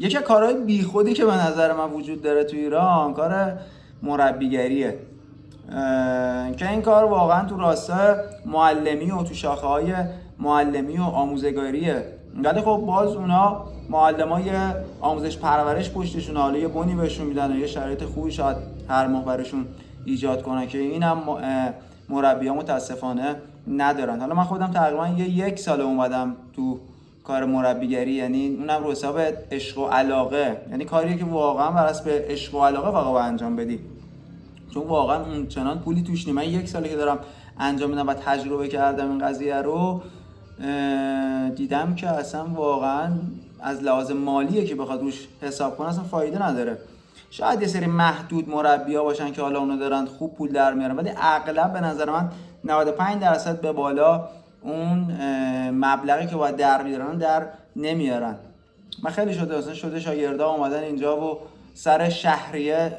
یکی از کارهای بیخودی که به نظر من وجود داره تو ایران کار مربیگریه، که این کار واقعا تو راستای معلمی و تو شاخه‌های معلمی و آموزگاریه. ولی خب باز اونا معلمای آموزش پرورش پشتشون، حالا یه بونی بهشون میدن و یه شرایط خوبی شاید هر ماه براشون ایجاد کنن که اینم مربی‌ها متاسفانه ندارن. حالا من خودم تقریبا یک سال اومدم تو کار مربیگری، یعنی اونم رو حساب عشق و علاقه، یعنی کاریه که واقعا بر اساس عشق و علاقه فقط باید انجام بدی، چون واقعا اون چنان پولی توش نیست. من یک ساله که دارم انجام میدم و تجربه کردم این قضیه رو، دیدم که اصلا واقعا از لحاظ مالیه که بخواد روش حساب کنه اصلا فایده نداره. شاید یه سری محدود مربی‌ها باشن که حالا اونو دارن خوب پول در میارن، ولی اغلب به نظر من 95% به بالا اون مبلغی که باید در میارن در نمیارن. من خیلی شده شاگردا اومدن اینجا و سر شهریه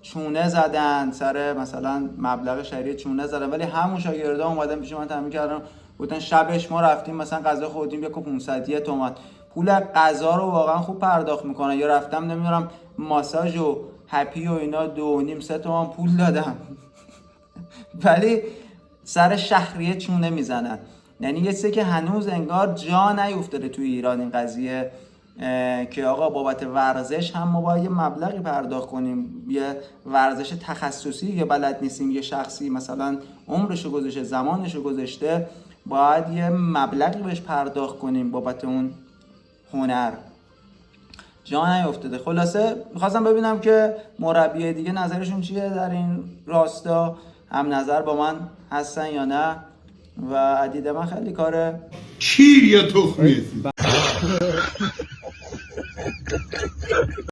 چونه زدن، سر مثلا مبلغ شهریه چونه زدن، ولی همون شاگردا اومدن پیش من تامین کردن، گفتن شبش ما رفتیم مثلا غذا خوردیم 1,500 تومان، پول غذا رو واقعا خوب پرداخت میکنن. یا رفتم نمیدونم ماساژ و هپی و اینا 2.5-3 تومان پول دادم ولی سر شهریه چونه میزنن. یعنی یه چیزی که هنوز انگار جا نیفتاده توی ایران این قضیه، که آقا بابت ورزش هم ما باید یه مبلغی پرداخت کنیم، یه ورزش تخصصی که بلد نیستیم، یه شخصی مثلا عمرشو گذاشته، زمانشو گذاشته، باید یه مبلغی بهش پرداخت کنیم بابت اون هنر. جا نیفتاده. خلاصه میخواستم ببینم که مربی دیگه نظرشون چیه در این راستا، هم نظر با من هستن یا نه. و دید من خیلی کار کیر یا تخمیه